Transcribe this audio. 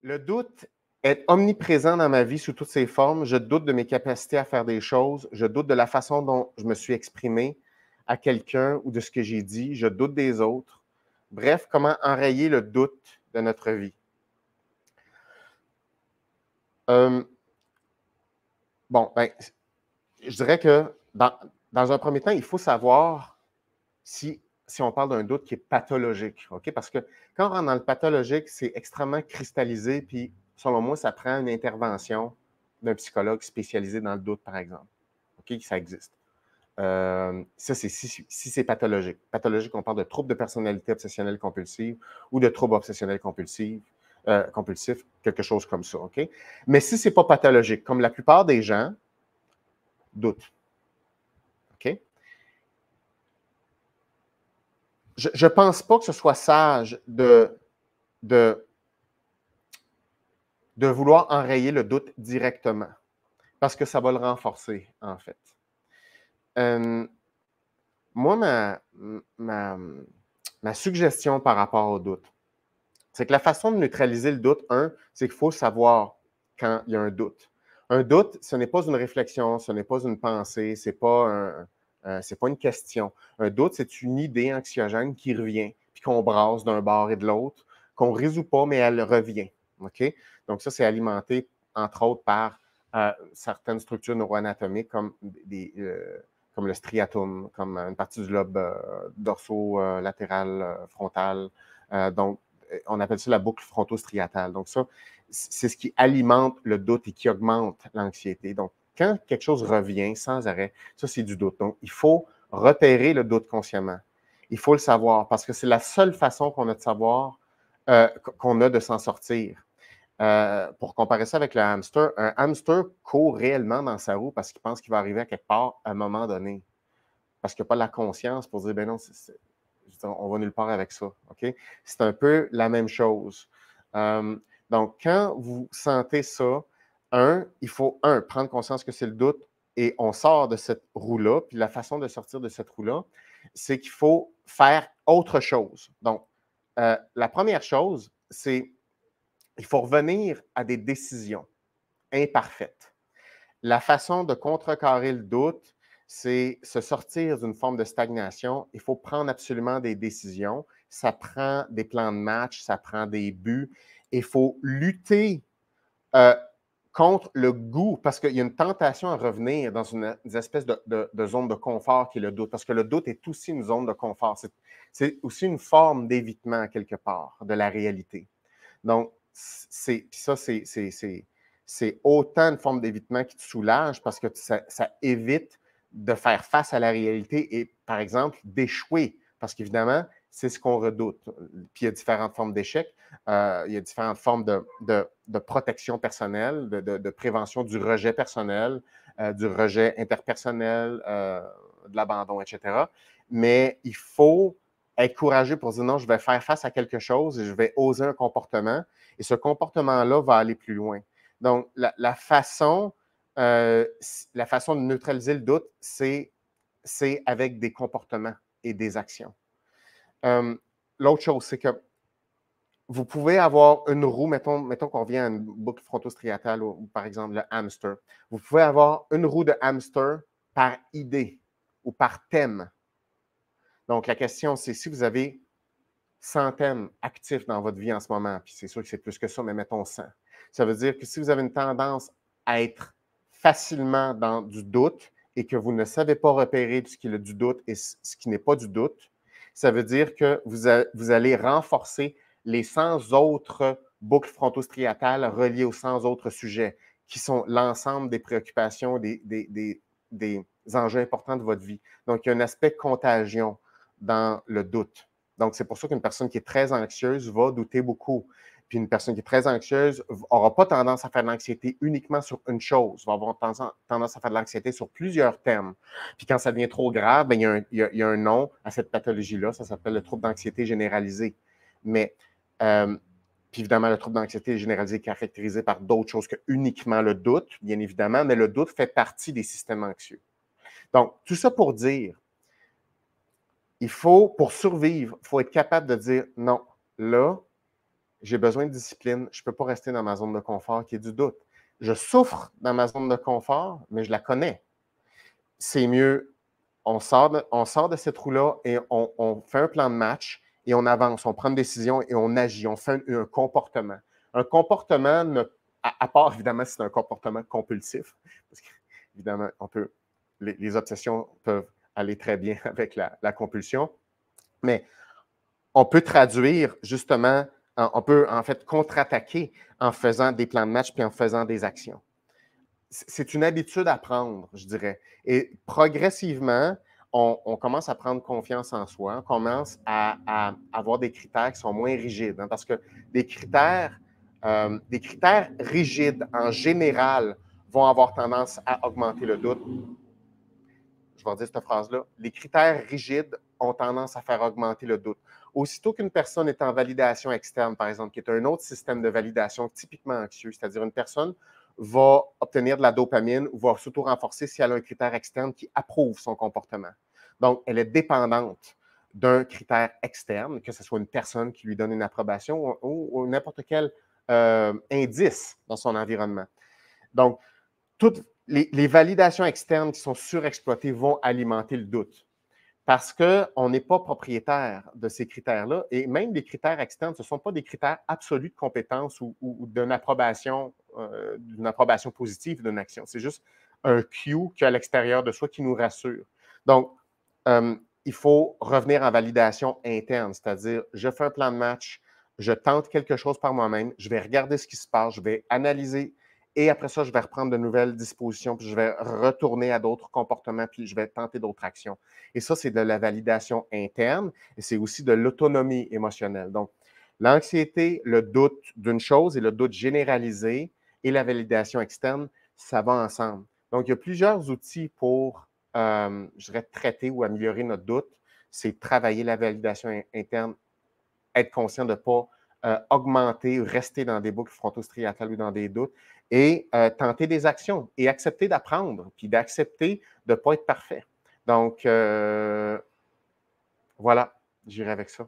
Le doute est omniprésent dans ma vie sous toutes ses formes. Je doute de mes capacités à faire des choses. Je doute de la façon dont je me suis exprimé à quelqu'un ou de ce que j'ai dit. Je doute des autres. Bref, comment enrayer le doute de notre vie? Bon, ben, je dirais que dans un premier temps, il faut savoir si on parle d'un doute qui est pathologique, OK? Parce que quand on rentre dans le pathologique, c'est extrêmement cristallisé, puis selon moi, ça prend une intervention d'un psychologue spécialisé dans le doute, par exemple. OK? Ça existe. Ça, c'est si c'est pathologique. Pathologique, on parle de troubles de personnalité obsessionnelle compulsive ou de troubles obsessionnels compulsifs, quelque chose comme ça, OK? Mais si c'est pas pathologique, comme la plupart des gens doutent, OK? Je ne pense pas que ce soit sage de vouloir enrayer le doute directement, parce que ça va le renforcer, en fait. Moi, ma suggestion par rapport au doute, c'est que la façon de neutraliser le doute, c'est qu'il faut savoir quand il y a un doute. Un doute, ce n'est pas une réflexion, ce n'est pas une pensée, ce n'est pas, pas une question. Un doute, c'est une idée anxiogène qui revient, puis qu'on brasse d'un bord et de l'autre, qu'on ne résout pas, mais elle revient. OK? Donc, ça, c'est alimenté, entre autres, par certaines structures neuroanatomiques comme le striatum, comme une partie du lobe dorso-latéral frontal. Donc, on appelle ça la boucle frontostriatale. Donc, ça, c'est ce qui alimente le doute et qui augmente l'anxiété. Donc, quand quelque chose revient sans arrêt, ça, c'est du doute. Donc, il faut repérer le doute consciemment. Il faut le savoir parce que c'est la seule façon qu'on a de savoir, qu'on a de s'en sortir. Pour comparer ça avec le hamster, un hamster court réellement dans sa roue parce qu'il pense qu'il va arriver à quelque part à un moment donné. Parce qu'il n'y a pas la conscience pour dire, ben non, on va nulle part avec ça. OK? C'est un peu la même chose. Donc, quand vous sentez ça, il faut, prendre conscience que c'est le doute et on sort de cette roue-là. Puis la façon de sortir de cette roue-là, c'est qu'il faut faire autre chose. Donc, la première chose, c'est il faut revenir à des décisions imparfaites. La façon de contrecarrer le doute, c'est se sortir d'une forme de stagnation. Il faut prendre absolument des décisions. Ça prend des plans de match, ça prend des buts. Il faut lutter euh, contre le goût, parce qu'il y a une tentation à revenir dans une espèce de zone de confort qui est le doute, parce que le doute est aussi une zone de confort. C'est aussi une forme d'évitement, quelque part, de la réalité. Donc, c'est autant une forme d'évitement qui te soulage parce que ça évite de faire face à la réalité et, par exemple, d'échouer. Parce qu'évidemment, c'est ce qu'on redoute. Puis il y a différentes formes d'échec. Il y a différentes formes de protection personnelle, de prévention du rejet personnel, du rejet interpersonnel, de l'abandon, etc. Mais il faut être courageux pour dire non, je vais faire face à quelque chose et je vais oser un comportement. Et ce comportement-là va aller plus loin. Donc, la façon de neutraliser le doute, c'est avec des comportements et des actions. L'autre chose, c'est que vous pouvez avoir une roue, mettons qu'on revient à une boucle frontostriatale ou par exemple le hamster. Vous pouvez avoir une roue de hamster par idée ou par thème. Donc, la question, c'est si vous avez 100 thèmes actifs dans votre vie en ce moment, puis c'est sûr que c'est plus que ça, mais mettons 100. Ça veut dire que si vous avez une tendance à être facilement dans du doute et que vous ne savez pas repérer ce qui est du doute et ce qui n'est pas du doute, ça veut dire que vous allez renforcer les 100 autres boucles frontostriatales reliées aux 100 autres sujets, qui sont l'ensemble des préoccupations, des enjeux importants de votre vie. Donc, il y a un aspect contagion dans le doute. Donc, c'est pour ça qu'une personne qui est très anxieuse va douter beaucoup. Puis une personne qui est très anxieuse n'aura pas tendance à faire de l'anxiété uniquement sur une chose, va avoir tendance à faire de l'anxiété sur plusieurs thèmes. Puis quand ça devient trop grave, bien, il y a un nom à cette pathologie-là, ça s'appelle le trouble d'anxiété généralisé. Mais, puis évidemment, le trouble d'anxiété généralisé est caractérisé par d'autres choses que uniquement le doute, bien évidemment, mais le doute fait partie des systèmes anxieux. Donc, tout ça pour dire, pour survivre, il faut être capable de dire non, là, j'ai besoin de discipline. Je ne peux pas rester dans ma zone de confort qui est du doute. Je souffre dans ma zone de confort, mais je la connais. C'est mieux, on sort de cette roue-là et on fait un plan de match et on avance, on prend une décision et on agit, on fait un comportement. Un comportement, à part évidemment si c'est un comportement compulsif, parce qu'évidemment, les obsessions peuvent aller très bien avec la compulsion, mais on peut traduire justement, on peut en fait contre-attaquer en faisant des plans de match puis en faisant des actions. C'est une habitude à prendre, je dirais. Et progressivement, on commence à prendre confiance en soi, on commence à avoir des critères qui sont moins rigides. Hein, parce que des critères rigides, en général, vont avoir tendance à augmenter le doute. Je vais dire cette phrase-là. Les critères rigides ont tendance à faire augmenter le doute. Aussitôt qu'une personne est en validation externe, par exemple, qui est un autre système de validation typiquement anxieux, c'est-à-dire une personne va obtenir de la dopamine ou va s'auto-renforcer si elle a un critère externe qui approuve son comportement. Donc, elle est dépendante d'un critère externe, que ce soit une personne qui lui donne une approbation ou n'importe quel indice dans son environnement. Donc, toutes les validations externes qui sont surexploitées vont alimenter le doute parce qu'on n'est pas propriétaire de ces critères-là. Et même les critères externes, ce ne sont pas des critères absolus de compétence ou d'une approbation positive d'une action. C'est juste un cue qui est à l'extérieur de soi qui nous rassure. Donc, il faut revenir en validation interne, c'est-à-dire, je fais un plan de match, je tente quelque chose par moi-même, je vais regarder ce qui se passe, je vais analyser et après ça, je vais reprendre de nouvelles dispositions, puis je vais retourner à d'autres comportements, puis je vais tenter d'autres actions. Et ça, c'est de la validation interne et c'est aussi de l'autonomie émotionnelle. Donc, l'anxiété, le doute d'une chose et le doute généralisé et la validation externe, ça va ensemble. Donc, il y a plusieurs outils pour, je dirais, traiter ou améliorer notre doute. C'est travailler la validation interne, être conscient de ne pas augmenter, rester dans des boucles frontostriatales ou dans des doutes et tenter des actions et accepter d'apprendre, puis d'accepter de ne pas être parfait. Donc, voilà, j'irai avec ça.